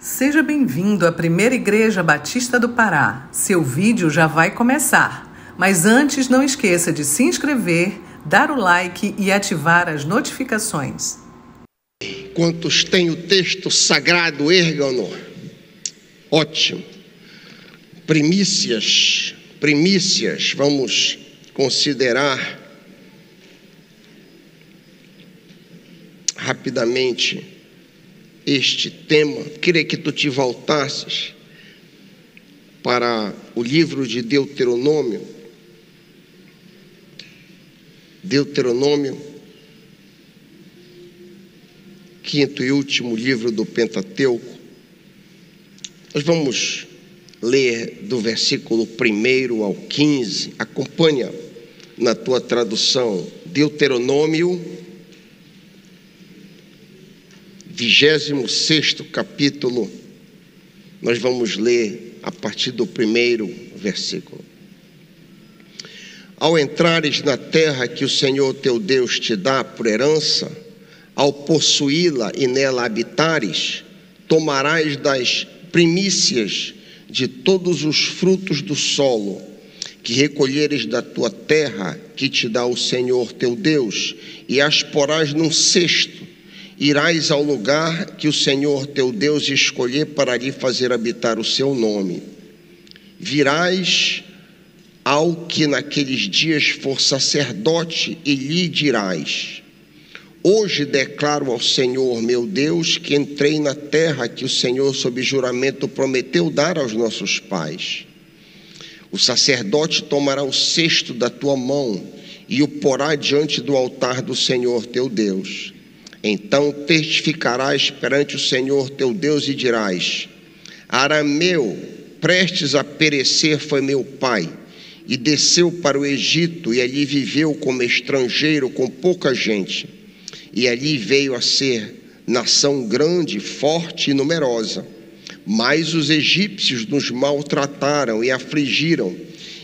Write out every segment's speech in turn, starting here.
Seja bem-vindo à Primeira Igreja Batista do Pará. Seu vídeo já vai começar. Mas antes, não esqueça de se inscrever, dar o like e ativar as notificações. Quantos têm o texto sagrado, ergam-no. Ótimo. Primícias, vamos considerar rapidamente este tema. Queria que tu te voltasses para o livro de Deuteronômio. Deuteronômio, quinto e último livro do Pentateuco. Nós vamos ler do versículo 1 ao 15. Acompanha na tua tradução. Deuteronômio, 26º capítulo. Nós vamos ler a partir do 1º versículo. Ao entrares na terra que o Senhor teu Deus te dá por herança, ao possuí-la e nela habitares, tomarás das primícias de todos os frutos do solo, que recolheres da tua terra, que te dá o Senhor teu Deus, e as porás num cesto. Irás ao lugar que o Senhor teu Deus escolher para ali fazer habitar o seu nome. Virás ao que naqueles dias for sacerdote e lhe dirás: hoje declaro ao Senhor meu Deus que entrei na terra que o Senhor sob juramento prometeu dar aos nossos pais. O sacerdote tomará o cesto da tua mão e o porá diante do altar do Senhor teu Deus. Então testificarás perante o Senhor teu Deus e dirás: arameu, prestes a perecer, foi meu pai, e desceu para o Egito, e ali viveu como estrangeiro com pouca gente, e ali veio a ser nação grande, forte e numerosa. Mas os egípcios nos maltrataram e afligiram,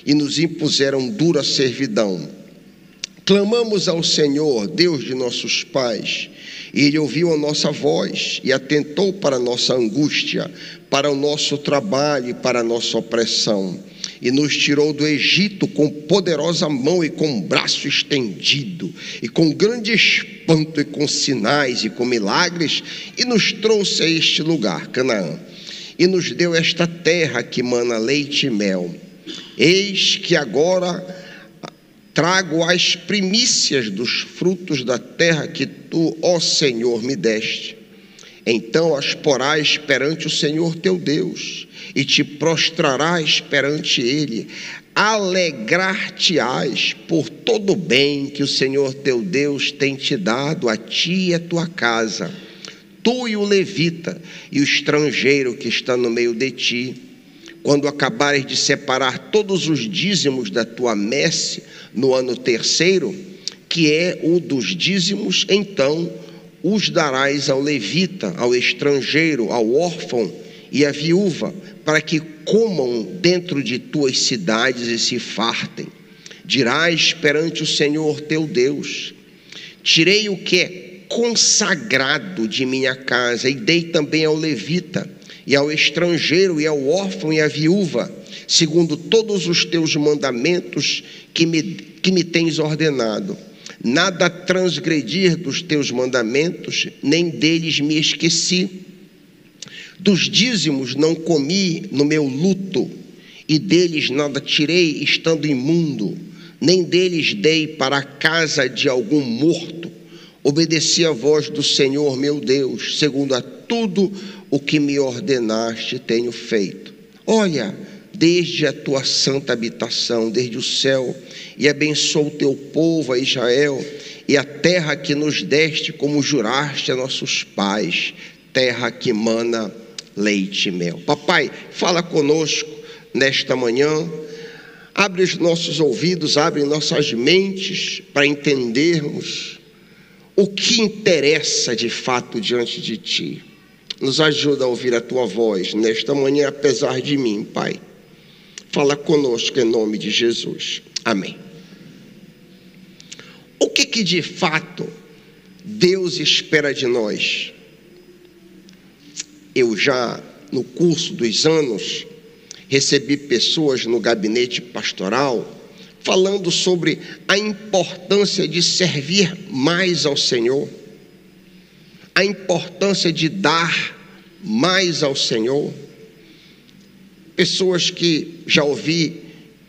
e nos impuseram dura servidão. Clamamos ao Senhor, Deus de nossos pais, e Ele ouviu a nossa voz e atentou para a nossa angústia, para o nosso trabalho e para a nossa opressão, e nos tirou do Egito com poderosa mão e com braço estendido, e com grande espanto e com sinais e com milagres, e nos trouxe a este lugar, Canaã, e nos deu esta terra que mana leite e mel. Eis que agora trago as primícias dos frutos da terra que tu, ó Senhor, me deste. Então as porás perante o Senhor teu Deus, e te prostrarás perante Ele. Alegrar-te-ás por todo o bem que o Senhor teu Deus tem te dado a ti e a tua casa, tu e o levita, e o estrangeiro que está no meio de ti. Quando acabares de separar todos os dízimos da tua messe no ano terceiro, que é o dos dízimos, então os darás ao levita, ao estrangeiro, ao órfão e à viúva, para que comam dentro de tuas cidades e se fartem. Dirás perante o Senhor teu Deus: tirei o que é consagrado de minha casa e dei também ao levita, e ao estrangeiro, e ao órfão, e à viúva, segundo todos os teus mandamentos que me tens ordenado. Nada transgredir dos teus mandamentos, nem deles me esqueci. Dos dízimos não comi no meu luto, e deles nada tirei estando imundo, nem deles dei para a casa de algum morto. Obedeci a voz do Senhor meu Deus, segundo a tudo o que me ordenaste tenho feito. Olha, desde a tua santa habitação, desde o céu, e abençoa o teu povo, a Israel, e a terra que nos deste, como juraste a nossos pais, terra que mana leite e mel. Papai, fala conosco nesta manhã, abre os nossos ouvidos, abre nossas mentes para entendermos o que interessa de fato diante de ti. Nos ajuda a ouvir a tua voz nesta manhã, apesar de mim, Pai. Fala conosco em nome de Jesus. Amém. O que de fato Deus espera de nós? Eu já no curso dos anos, recebi pessoas no gabinete pastoral falando sobre a importância de servir mais ao Senhor, a importância de dar mais ao Senhor. Pessoas que já ouvi: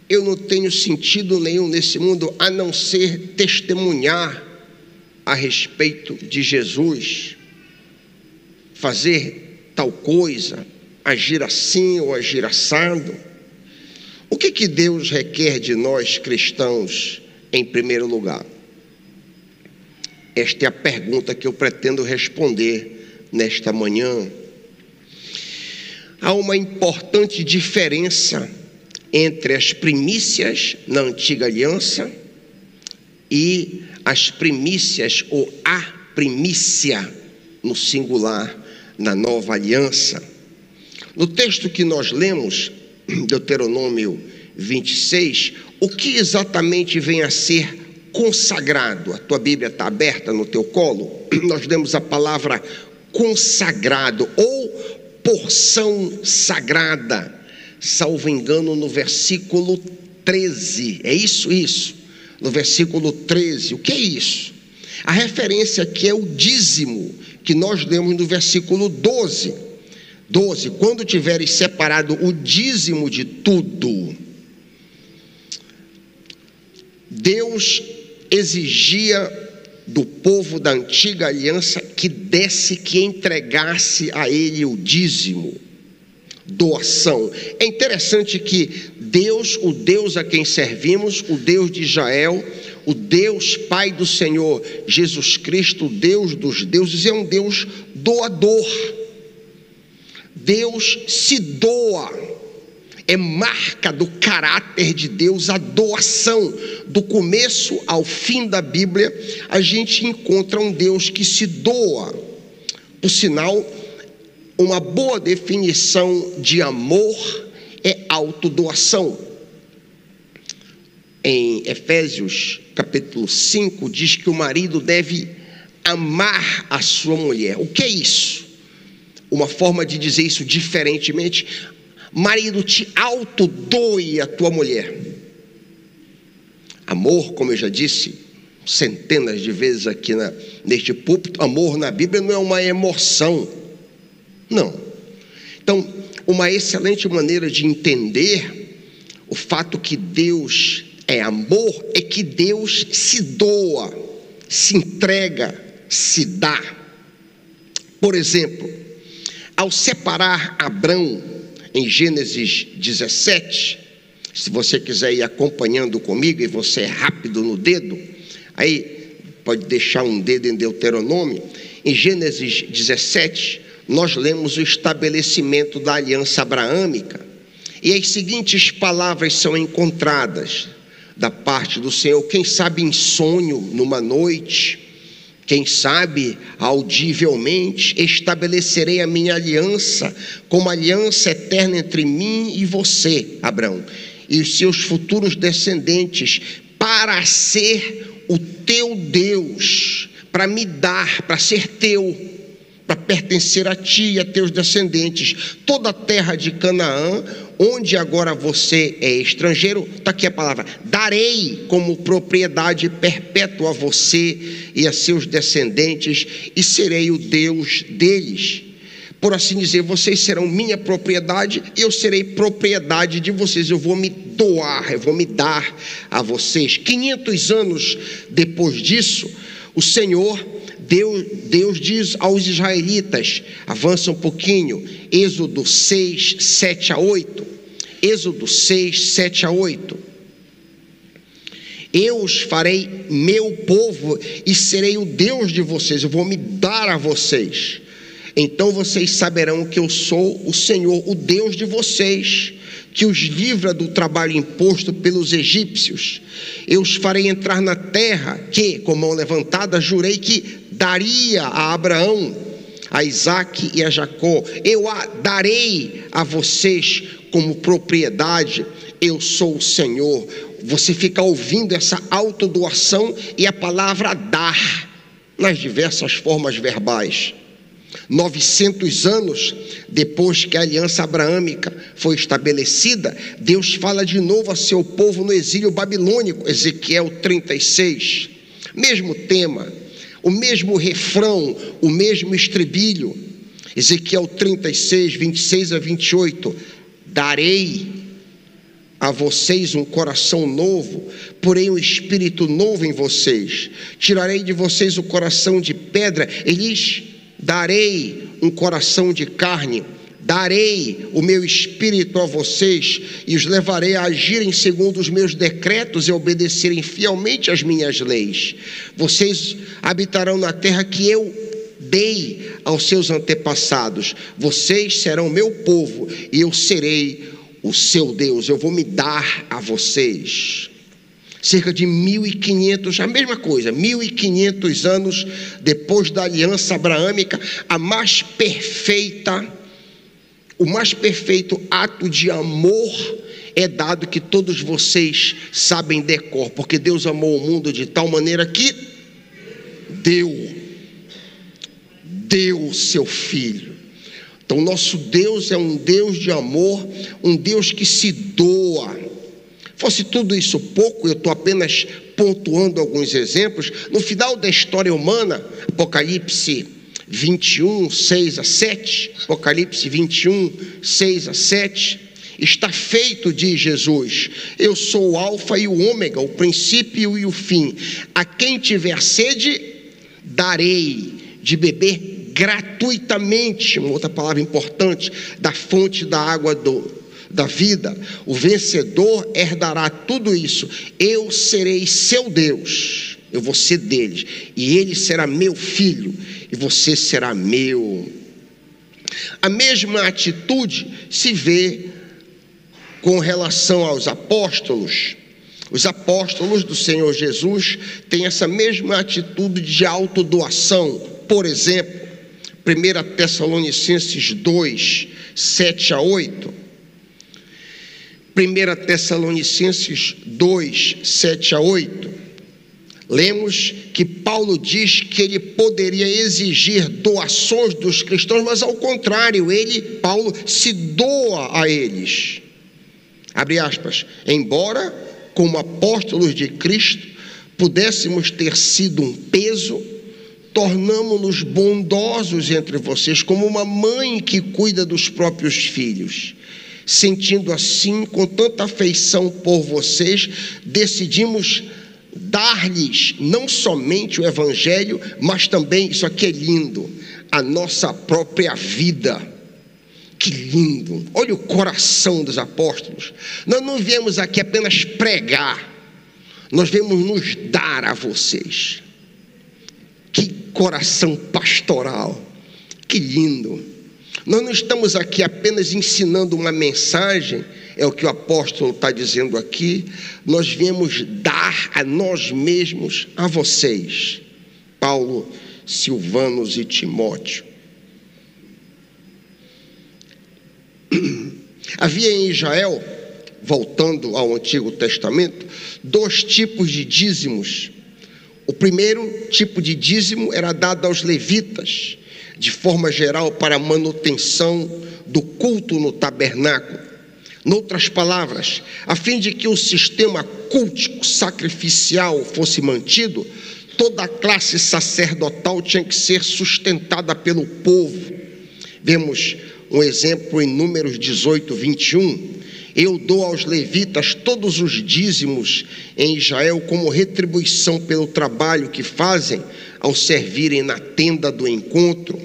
eu não tenho sentido nenhum nesse mundo a não ser testemunhar a respeito de Jesus, fazer tal coisa, agir assim ou agir assado. O que Deus requer de nós cristãos em primeiro lugar? Esta é a pergunta que eu pretendo responder nesta manhã. Há uma importante diferença entre as primícias na antiga aliança e as primícias ou a primícia no singular na nova aliança. No texto que nós lemos, Deuteronômio 26, o que exatamente vem a ser consagrado? A tua Bíblia está aberta no teu colo? Nós lemos a palavra consagrado ou porção sagrada, salvo engano, no versículo 13. É isso? No versículo 13. O que é isso? A referência aqui é o dízimo, que nós lemos no versículo 12. Quando tiveres separado o dízimo de tudo. Deus exigia do povo da antiga aliança que desse, que entregasse a ele o dízimo, doação. É interessante que Deus, o Deus a quem servimos, o Deus de Israel, o Deus Pai do Senhor Jesus Cristo, o Deus dos deuses, é um Deus doador. Deus se doa. É marca do caráter de Deus a doação. Do começo ao fim da Bíblia, a gente encontra um Deus que se doa. Por sinal, uma boa definição de amor é autodoação. Em Efésios capítulo 5, diz que o marido deve amar a sua mulher. O que é isso? Uma forma de dizer isso diferentemente: marido, te autodoe a tua mulher. Amor, como eu já disse centenas de vezes aqui neste púlpito, amor na Bíblia não é uma emoção, não. Então, uma excelente maneira de entender o fato que Deus é amor é que Deus se doa, se entrega, se dá. Por exemplo, ao separar Abrão em Gênesis 17, se você quiser ir acompanhando comigo e você é rápido no dedo, aí pode deixar um dedo em Deuteronômio. Em Gênesis 17, nós lemos o estabelecimento da aliança abraâmica, e as seguintes palavras são encontradas da parte do Senhor. Quem sabe em sonho, numa noite, quem sabe audivelmente, estabelecerei a minha aliança como aliança eterna entre mim e você, Abraão, e os seus futuros descendentes, para ser o teu Deus, para me dar, para ser teu, para pertencer a ti e a teus descendentes, toda a terra de Canaã, onde agora você é estrangeiro. Está aqui a palavra: darei como propriedade perpétua a você e a seus descendentes, e serei o Deus deles. Por assim dizer, vocês serão minha propriedade e eu serei propriedade de vocês. Eu vou me doar, eu vou me dar a vocês. 500 anos depois disso, o Senhor Deus diz aos israelitas, avança um pouquinho, Êxodo 6, 7 a 8. Êxodo 6, 7 a 8. Eu os farei meu povo e serei o Deus de vocês, eu vou me dar a vocês. Então vocês saberão que eu sou o Senhor, o Deus de vocês, que os livra do trabalho imposto pelos egípcios. Eu os farei entrar na terra que, com mão levantada, jurei que daria a Abraão, a Isaque e a Jacó. Eu a darei a vocês como propriedade. Eu sou o Senhor. Você fica ouvindo essa autodoação e a palavra dar nas diversas formas verbais. 900 anos depois que a aliança abraâmica foi estabelecida, Deus fala de novo a seu povo no exílio babilônico. Ezequiel 36, mesmo tema, o mesmo refrão, o mesmo estribilho. Ezequiel 36, 26 a 28, darei a vocês um coração novo, porém um espírito novo em vocês. Tirarei de vocês o coração de pedra e lhes darei um coração de carne. Darei o meu espírito a vocês e os levarei a agirem segundo os meus decretos e a obedecerem fielmente às minhas leis. Vocês habitarão na terra que eu dei aos seus antepassados. Vocês serão meu povo e eu serei o seu Deus. Eu vou me dar a vocês. Cerca de 1500, a mesma coisa, 1500 anos depois da aliança abraâmica, o mais perfeito ato de amor é dado, que todos vocês sabem de cor, porque Deus amou o mundo de tal maneira que deu o seu Filho. Então nosso Deus é um Deus de amor, um Deus que se doa. Fosse tudo isso pouco, eu estou apenas pontuando alguns exemplos. No final da história humana, Apocalipse 21, 6 a 7, Apocalipse 21, 6 a 7, está feito, diz Jesus: eu sou o alfa e o ômega, o princípio e o fim. A quem tiver sede, darei de beber gratuitamente, uma outra palavra importante, da fonte da água da vida. O vencedor herdará tudo isso. Eu serei seu Deus, eu vou ser deles, e ele será meu filho, e você será meu. A mesma atitude se vê com relação aos apóstolos. Os apóstolos do Senhor Jesus têm essa mesma atitude de autodoação. Por exemplo, 1 Tessalonicenses 2, 7 a 8. 1 Tessalonicenses 2, 7 a 8. Lemos que Paulo diz que ele poderia exigir doações dos cristãos, mas ao contrário, Paulo, se doa a eles. Abre aspas. Embora, como apóstolos de Cristo, pudéssemos ter sido um peso, tornamo-nos bondosos entre vocês, como uma mãe que cuida dos próprios filhos. Sentindo assim, com tanta afeição por vocês, decidimos dar-lhes não somente o evangelho, mas também, isso aqui é lindo, a nossa própria vida. Que lindo! Olha o coração dos apóstolos. Nós não viemos aqui apenas pregar, nós viemos nos dar a vocês. Que coração pastoral, que lindo! Nós não estamos aqui apenas ensinando uma mensagem, é o que o apóstolo está dizendo aqui. Nós viemos dar a nós mesmos a vocês, Paulo, Silvanos e Timóteo. Havia em Israel, voltando ao Antigo Testamento, 2 tipos de dízimos. O primeiro tipo de dízimo era dado aos levitas, de forma geral para a manutenção do culto no tabernáculo. Noutras palavras, a fim de que o sistema cultico sacrificial fosse mantido, toda a classe sacerdotal tinha que ser sustentada pelo povo. Vemos um exemplo em Números 18, 21. Eu dou aos levitas todos os dízimos em Israel como retribuição pelo trabalho que fazem ao servirem na tenda do encontro.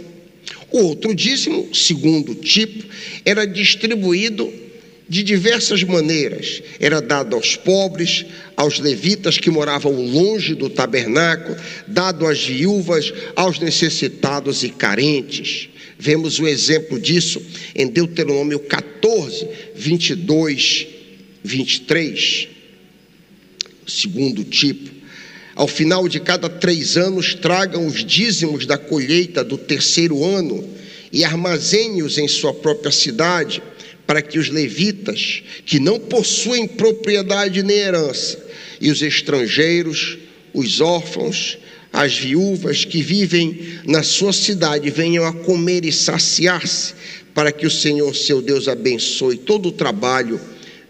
O outro dízimo, segundo tipo, era distribuído de diversas maneiras. Era dado aos pobres, aos levitas que moravam longe do tabernáculo, dado às viúvas, aos necessitados e carentes. Vemos o exemplo disso em Deuteronômio 14, 22, 23. Segundo tipo, ao final de cada 3 anos, tragam os dízimos da colheita do 3º ano e armazene-os em sua própria cidade, para que os levitas, que não possuem propriedade nem herança, e os estrangeiros, os órfãos, as viúvas que vivem na sua cidade venham a comer e saciar-se, para que o Senhor, seu Deus, abençoe todo o trabalho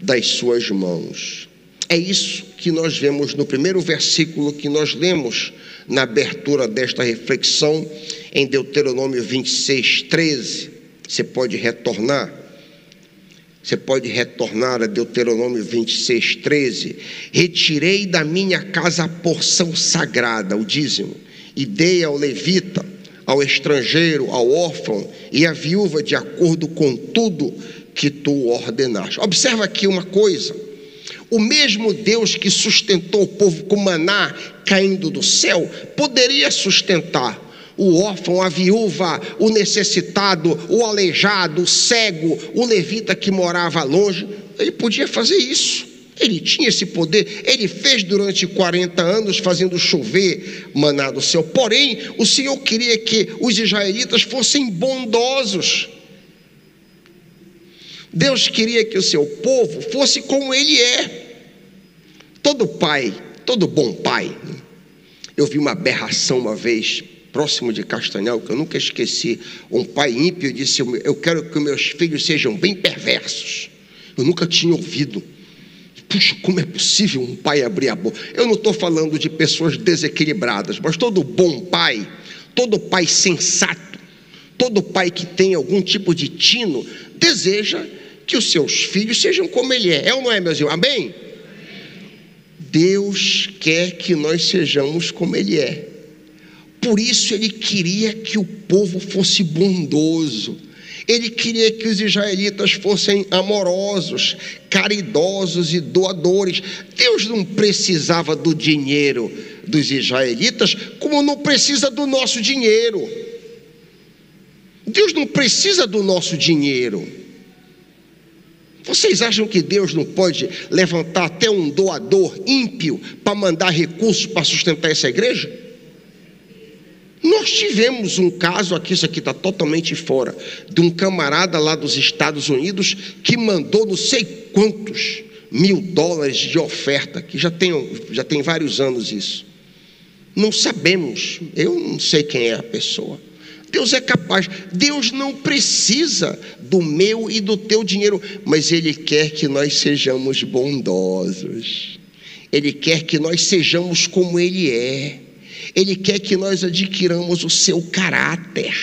das suas mãos. É isso que nós vemos no primeiro versículo que nós lemos na abertura desta reflexão, em Deuteronômio 26, 13. Você pode retornar a Deuteronômio 26, 13. Retirei da minha casa a porção sagrada, o dízimo, e dei ao levita, ao estrangeiro, ao órfão e à viúva, de acordo com tudo que tu ordenaste. Observa aqui uma coisa: o mesmo Deus que sustentou o povo com maná caindo do céu, poderia sustentar o órfão, a viúva, o necessitado, o aleijado, o cego, o levita que morava longe. Ele podia fazer isso, ele tinha esse poder. Ele fez durante 40 anos, fazendo chover maná do céu. Porém, o Senhor queria que os israelitas fossem bondosos. Deus queria que o seu povo fosse como ele é. Todo pai, todo bom pai. Eu vi uma aberração uma vez, próximo de Castanhal, que eu nunca esqueci. Um pai ímpio disse: eu quero que meus filhos sejam bem perversos. Eu nunca tinha ouvido. Puxa, como é possível um pai abrir a boca? Eu não estou falando de pessoas desequilibradas, mas todo bom pai, todo pai sensato, todo pai que tem algum tipo de tino, deseja que os seus filhos sejam como ele é. É ou não é, meus irmãos? Amém? Deus quer que nós sejamos como ele é. Por isso ele queria que o povo fosse bondoso. Ele queria que os israelitas fossem amorosos, caridosos e doadores. Deus não precisava do dinheiro dos israelitas, como não precisa do nosso dinheiro. Deus não precisa do nosso dinheiro. Vocês acham que Deus não pode levantar até um doador ímpio para mandar recursos para sustentar essa igreja? Nós tivemos um caso aqui, isso aqui está totalmente fora, de um camarada lá dos Estados Unidos que mandou não sei quantos $1.000 de oferta, que já tem vários anos isso. Não sabemos, eu não sei quem é a pessoa. Deus é capaz, Deus não precisa do meu e do teu dinheiro, mas Ele quer que nós sejamos bondosos. Ele quer que nós sejamos como Ele é. Ele quer que nós adquiramos o seu caráter.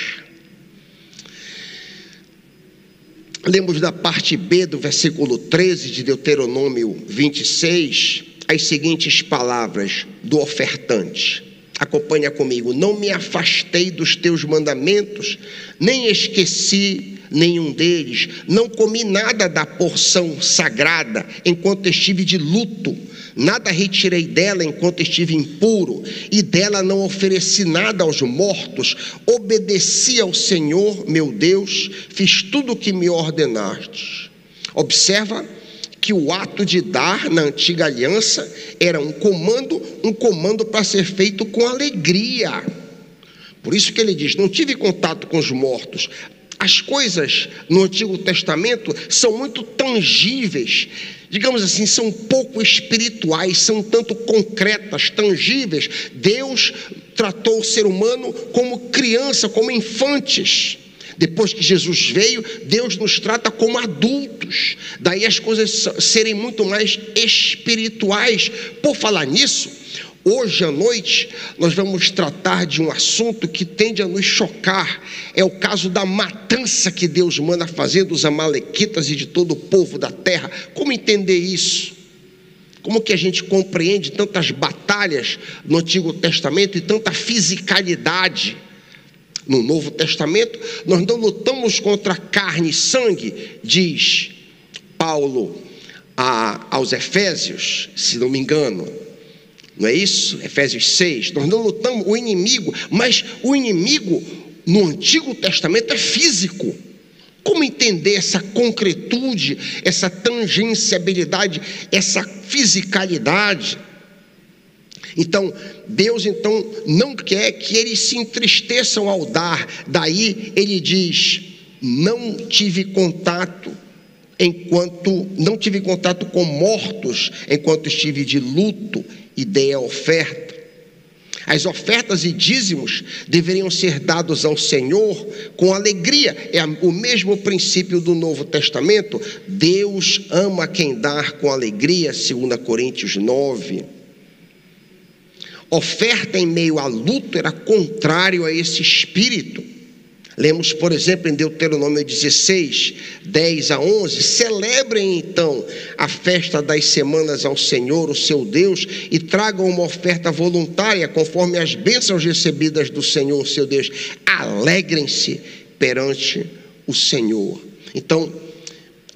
Lemos da parte B do versículo 13 de Deuteronômio 26, as seguintes palavras do ofertante. Acompanha comigo: não me afastei dos teus mandamentos, nem esqueci nenhum deles, não comi nada da porção sagrada enquanto estive de luto, nada retirei dela enquanto estive impuro, e dela não ofereci nada aos mortos, obedeci ao Senhor meu Deus, fiz tudo o que me ordenaste. Observa que o ato de dar na antiga aliança era um comando para ser feito com alegria. Por isso que ele diz: não tive contato com os mortos. As coisas no Antigo Testamento são muito tangíveis, digamos assim, são pouco espirituais, são tanto concretas, tangíveis. Deus tratou o ser humano como criança, como infantes. Depois que Jesus veio, Deus nos trata como adultos. Daí as coisas serem muito mais espirituais. Por falar nisso, hoje à noite nós vamos tratar de um assunto que tende a nos chocar. É o caso da matança que Deus manda fazer dos amalequitas e de todo o povo da terra. Como entender isso? Como que a gente compreende tantas batalhas no Antigo Testamento e tanta fisicalidade? No Novo Testamento, nós não lutamos contra carne e sangue, diz Paulo aos Efésios, se não me engano. Não é isso? Efésios 6. Nós não lutamos o inimigo, mas o inimigo no Antigo Testamento é físico. Como entender essa concretude, essa tangencialidade, essa fisicalidade? Então, Deus não quer que eles se entristeçam ao dar. Daí ele diz: não tive contato com mortos enquanto estive de luto e dei a oferta. As ofertas e dízimos deveriam ser dados ao Senhor com alegria. É o mesmo princípio do Novo Testamento. Deus ama quem dá com alegria, 2 Coríntios 9. Oferta em meio à luta era contrário a esse espírito. Lemos, por exemplo, em Deuteronômio 16, 10 a 11, celebrem então a festa das semanas ao Senhor, o seu Deus, e tragam uma oferta voluntária, conforme as bênçãos recebidas do Senhor, seu Deus. Alegrem-se perante o Senhor. Então,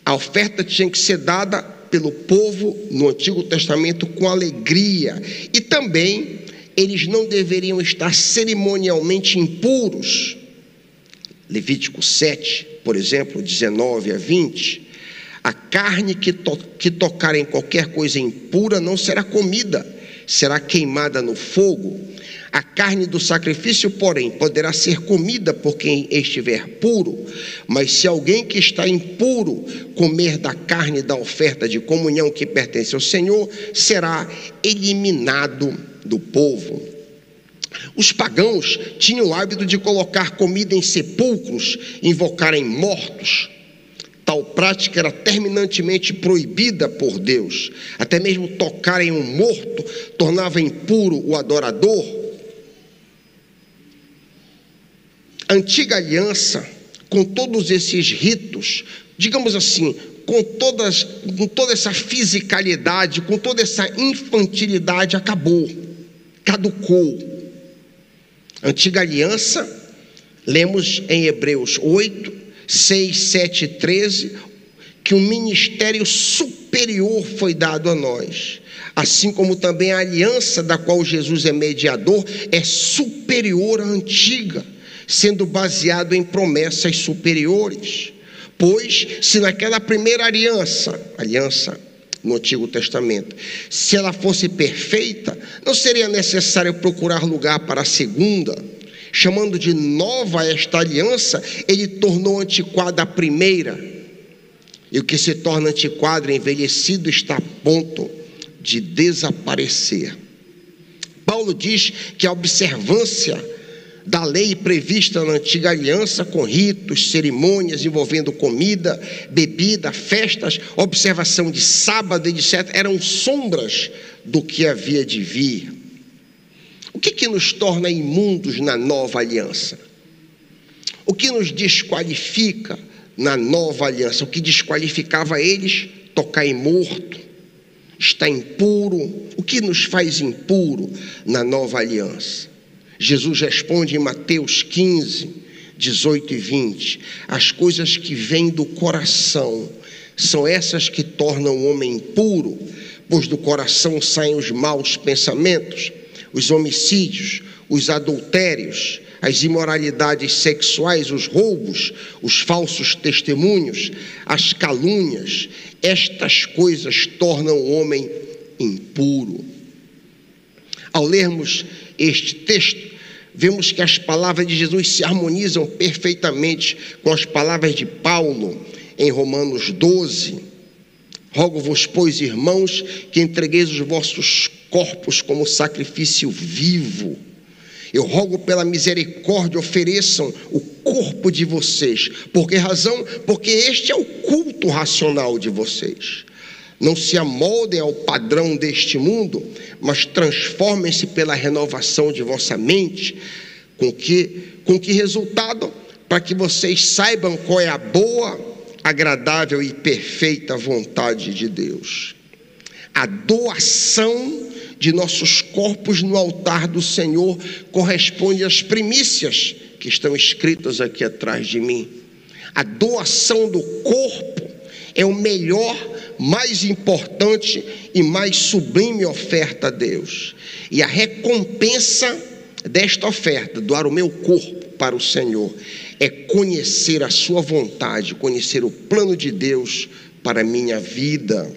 a oferta tinha que ser dada pelo povo no Antigo Testamento com alegria. E também, eles não deveriam estar cerimonialmente impuros. Levítico 7, por exemplo, 19 a 20, a carne que tocar em qualquer coisa impura não será comida, será queimada no fogo. A carne do sacrifício, porém, poderá ser comida por quem estiver puro, mas se alguém que está impuro comer da carne da oferta de comunhão que pertence ao Senhor, será eliminado do povo. Os pagãos tinham o hábito de colocar comida em sepulcros, invocarem mortos. Tal prática era terminantemente proibida por Deus. Até mesmo tocar em um morto tornava impuro o adorador. A antiga aliança, com todos esses ritos, digamos assim, com toda essa fisicalidade, com toda essa infantilidade, acabou, caducou. Antiga aliança, lemos em Hebreus 8, 6, 7 e 13, que um ministério superior foi dado a nós, assim como também a aliança da qual Jesus é mediador é superior à antiga, sendo baseado em promessas superiores. Pois, se naquela primeira aliança no Antigo Testamento, se ela fosse perfeita, não seria necessário procurar lugar para a segunda. Chamando de nova esta aliança, ele tornou antiquada a primeira, e o que se torna antiquado e envelhecido está a ponto de desaparecer. Paulo diz que a observância da lei prevista na antiga aliança, com ritos, cerimônias envolvendo comida, bebida, festas, observação de sábado, etc., eram sombras do que havia de vir. O que nos torna imundos na nova aliança? O que nos desqualifica na nova aliança? O que desqualificava eles? Tocar em morto, estar impuro. O que nos faz impuro na nova aliança? Jesus responde em Mateus 15, 18 e 20, as coisas que vêm do coração são essas que tornam o homem impuro, pois do coração saem os maus pensamentos, os homicídios, os adultérios, as imoralidades sexuais, os roubos, os falsos testemunhos, as calúnias. Estas coisas tornam o homem impuro. Ao lermos este texto, vemos que as palavras de Jesus se harmonizam perfeitamente com as palavras de Paulo em Romanos 12. Rogo-vos, pois, irmãos, que entregueis os vossos corpos como sacrifício vivo. Eu rogo pela misericórdia, ofereçam o corpo de vocês. Por que razão? Porque este é o culto racional de vocês. Não se amoldem ao padrão deste mundo, mas transformem-se pela renovação de vossa mente. Com que resultado? Para que vocês saibam qual é a boa, agradável e perfeita vontade de Deus. A doação de nossos corpos no altar do Senhor corresponde às primícias que estão escritas aqui atrás de mim. A doação do corpo é o melhor, mais importante e mais sublime oferta a Deus. E a recompensa desta oferta, doar o meu corpo para o Senhor, é conhecer a sua vontade, conhecer o plano de Deus para a minha vida.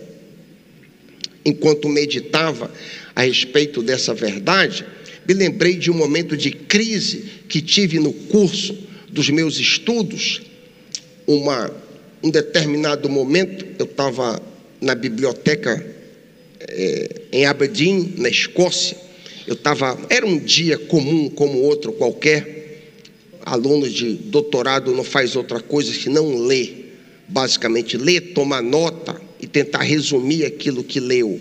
Enquanto meditava a respeito dessa verdade, me lembrei de um momento de crise que tive no curso dos meus estudos. Um determinado momento, eu estava na biblioteca em Aberdeen, na Escócia, Era um dia comum como outro qualquer. Aluno de doutorado não faz outra coisa senão ler. Basicamente, ler, tomar nota e tentar resumir aquilo que leu.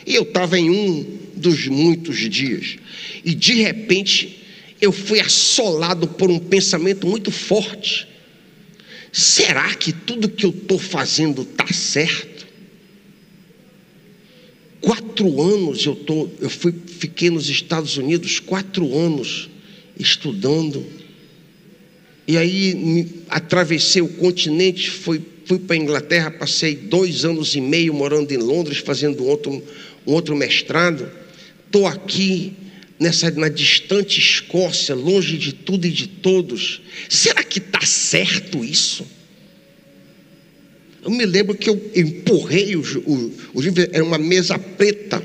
E eu estava em um dos muitos dias. E de repente, eu fui assolado por um pensamento muito forte. Será que tudo que eu estou fazendo está certo? 4 anos fiquei nos Estados Unidos 4 anos estudando. E aí atravessei o continente, fui para a Inglaterra, passei 2 anos e meio morando em Londres, fazendo um outro mestrado. Estou aqui na distante Escócia, longe de tudo e de todos. Será que está certo isso? Eu me lembro que eu empurrei o livro, era uma mesa preta.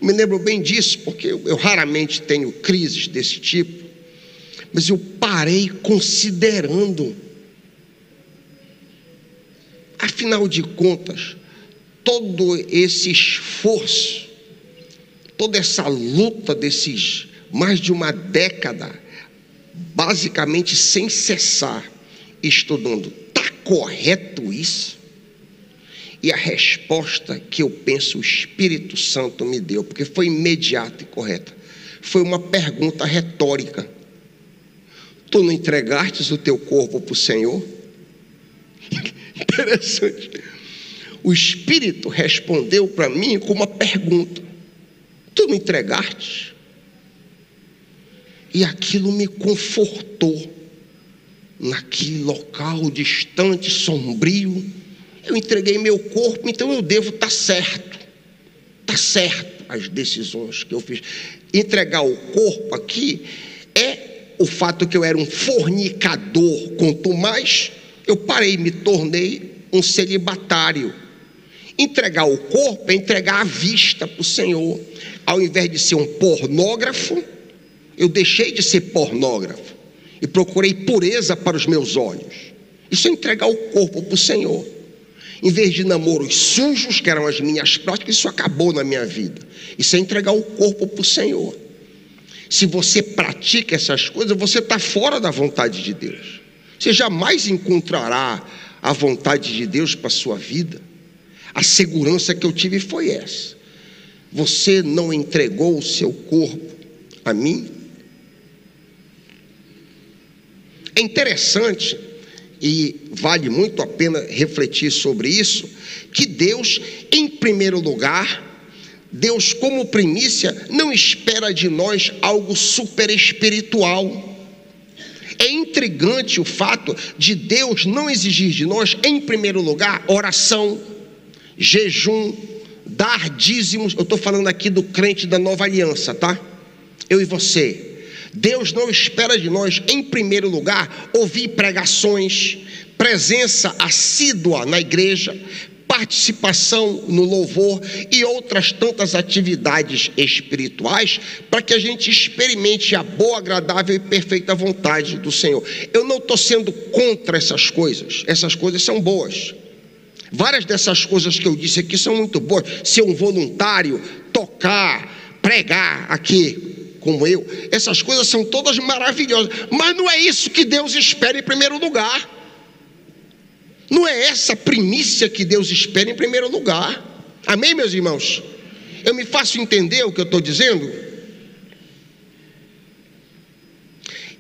Eu me lembro bem disso, porque eu raramente tenho crises desse tipo. Mas eu parei considerando. Afinal de contas, todo esse esforço, toda essa luta desses mais de uma década, basicamente sem cessar, estudando, está correto isso? E a resposta que eu penso o Espírito Santo me deu, porque foi imediata e correta, foi uma pergunta retórica. Tu não entregastes o teu corpo para o Senhor? Interessante. O Espírito respondeu para mim com uma pergunta. Tu não entregastes? E aquilo me confortou. Naquele local distante, sombrio, eu entreguei meu corpo, então eu devo estar certo. Está certo as decisões que eu fiz. Entregar o corpo aqui é o fato que eu era um fornicador. Quanto mais eu parei, me tornei um celibatário. Entregar o corpo é entregar a vista para o Senhor. Ao invés de ser um pornógrafo, eu deixei de ser pornógrafo e procurei pureza para os meus olhos. Isso é entregar o corpo para o Senhor. Em vez de namoros sujos, que eram as minhas práticas, isso acabou na minha vida. Isso é entregar o corpo para o Senhor. Se você pratica essas coisas, você está fora da vontade de Deus. Você jamais encontrará a vontade de Deus para a sua vida. A segurança que eu tive foi essa. Você não entregou o seu corpo a mim? É interessante, e vale muito a pena refletir sobre isso, que Deus, em primeiro lugar, Deus como primícia, não espera de nós algo super espiritual. É intrigante o fato de Deus não exigir de nós, em primeiro lugar, oração, jejum, dar dízimos. Eu estou falando aqui do crente da nova aliança, tá? Eu e você. Deus não espera de nós, em primeiro lugar, ouvir pregações, presença assídua na igreja, participação no louvor e outras tantas atividades espirituais, para que a gente experimente a boa, agradável e perfeita vontade do Senhor. Eu não estou sendo contra essas coisas são boas. Várias dessas coisas que eu disse aqui são muito boas. Ser um voluntário, tocar, pregar aqui, como eu, essas coisas são todas maravilhosas, mas não é isso que Deus espera em primeiro lugar. Não é essa primícia que Deus espera em primeiro lugar. Amém, meus irmãos? Eu me faço entender o que eu estou dizendo?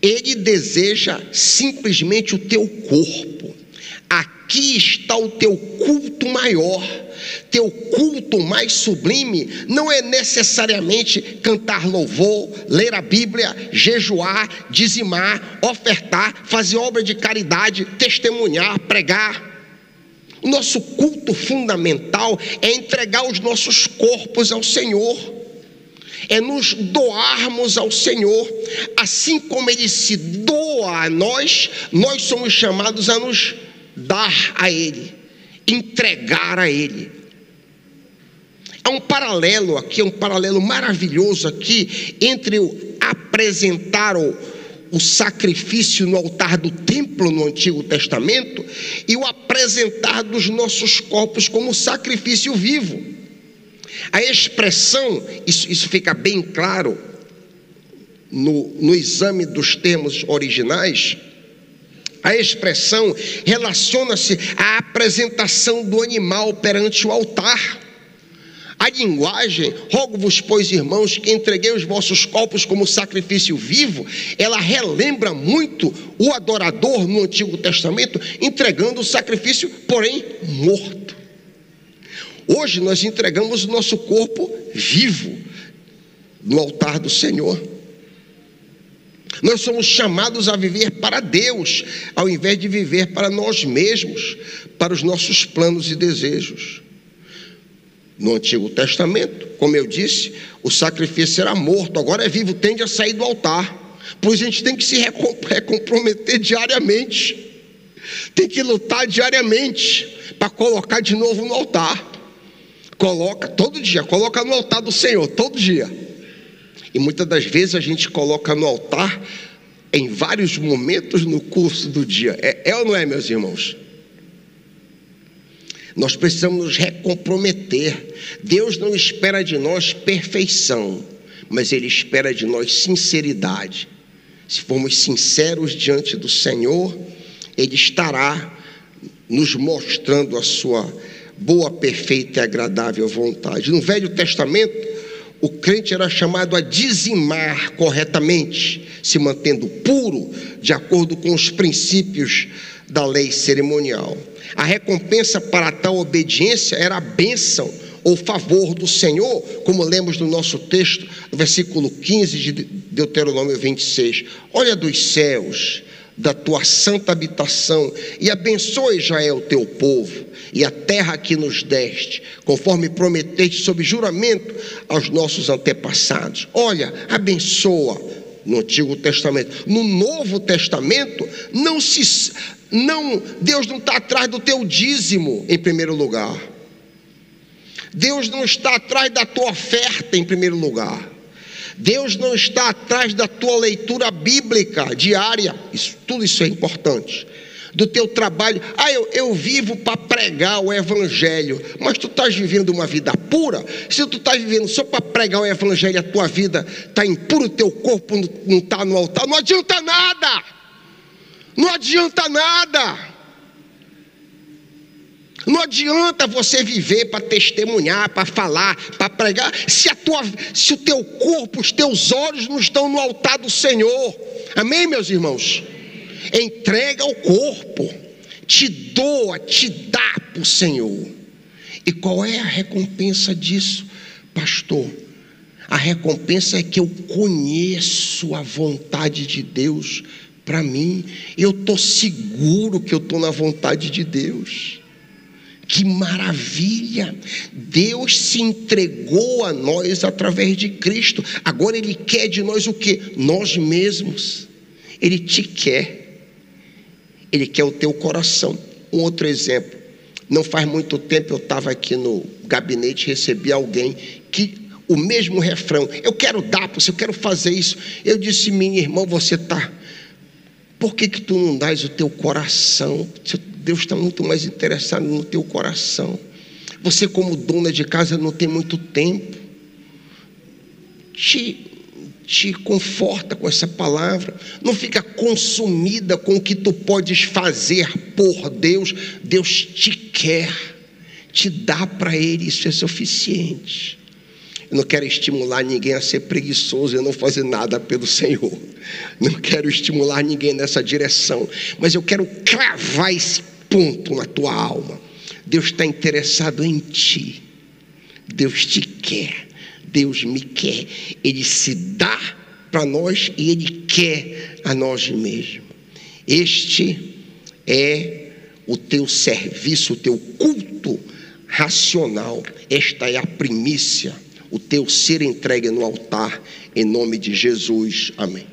Ele deseja simplesmente o teu corpo. Aqui está o teu culto maior. Teu culto mais sublime não é necessariamente cantar louvor, ler a Bíblia, jejuar, dizimar, ofertar, fazer obra de caridade, testemunhar, pregar. O nosso culto fundamental é entregar os nossos corpos ao Senhor, é nos doarmos ao Senhor. Assim como Ele se doa a nós, nós somos chamados a nos dar a Ele, entregar a Ele. Há um paralelo aqui, um paralelo maravilhoso aqui, entre o apresentar o sacrifício no altar do templo no Antigo Testamento e o apresentar dos nossos corpos como sacrifício vivo. A expressão, isso fica bem claro no exame dos termos originais, a expressão relaciona-se à apresentação do animal perante o altar. A linguagem, rogo-vos, pois, irmãos, que entreguei os vossos corpos como sacrifício vivo, ela relembra muito o adorador no Antigo Testamento, entregando o sacrifício, porém, morto. Hoje nós entregamos o nosso corpo vivo no altar do Senhor. Nós somos chamados a viver para Deus, ao invés de viver para nós mesmos, para os nossos planos e desejos. No Antigo Testamento, como eu disse, o sacrifício era morto, agora é vivo, tende a sair do altar. Pois a gente tem que se recomprometer diariamente, tem que lutar diariamente para colocar de novo no altar. Coloca todo dia, coloca no altar do Senhor, todo dia. E muitas das vezes a gente coloca no altar em vários momentos no curso do dia. É ou não é, meus irmãos? Nós precisamos nos recomprometer. Deus não espera de nós perfeição, mas Ele espera de nós sinceridade. Se formos sinceros diante do Senhor, Ele estará nos mostrando a sua boa, perfeita e agradável vontade. No Velho Testamento, o crente era chamado a dizimar corretamente, se mantendo puro, de acordo com os princípios da lei cerimonial. A recompensa para tal obediência era a bênção ou favor do Senhor, como lemos no nosso texto, no versículo 15 de Deuteronômio 26. Olha dos céus, da tua santa habitação, e abençoe Israel, teu povo, e a terra que nos deste, conforme prometeste sob juramento aos nossos antepassados. Olha, abençoa no Antigo Testamento. No Novo Testamento, Deus não está atrás do teu dízimo em primeiro lugar. Deus não está atrás da tua oferta em primeiro lugar. Deus não está atrás da tua leitura bíblica diária. Tudo isso é importante. Do teu trabalho. Eu vivo para pregar o evangelho. Mas tu estás vivendo uma vida pura? Se tu estás vivendo só para pregar o evangelho, a tua vida está impura, o teu corpo não está no altar, não adianta nada. Não adianta nada. Não adianta você viver para testemunhar, para falar, para pregar, se o teu corpo, os teus olhos não estão no altar do Senhor. Amém, meus irmãos? Entrega o corpo, te doa, te dá para o Senhor. E qual é a recompensa disso, pastor? A recompensa é que eu conheço a vontade de Deus para mim. Eu estou seguro que eu estou na vontade de Deus. Que maravilha! Deus se entregou a nós através de Cristo. Agora Ele quer de nós o quê? Nós mesmos. Ele te quer. Ele quer o teu coração. Um outro exemplo. Não faz muito tempo eu estava aqui no gabinete e recebi alguém que o mesmo refrão. Eu quero dar para você, eu quero fazer isso. Eu disse, minha irmã, você está... Por que tu não dás o teu coração? Deus está muito mais interessado no teu coração. Você, como dona de casa, não tem muito tempo. Te conforta com essa palavra. Não fica consumida com o que tu podes fazer por Deus. Deus te quer, te dá para Ele, isso é suficiente. Eu não quero estimular ninguém a ser preguiçoso e não fazer nada pelo Senhor. Não quero estimular ninguém nessa direção. Mas eu quero cravar esse ponto na tua alma. Deus está interessado em ti. Deus te quer. Deus me quer. Ele se dá para nós e Ele quer a nós mesmos. Este é o teu serviço, o teu culto racional. Esta é a primícia. O teu ser entregue no altar, em nome de Jesus. Amém.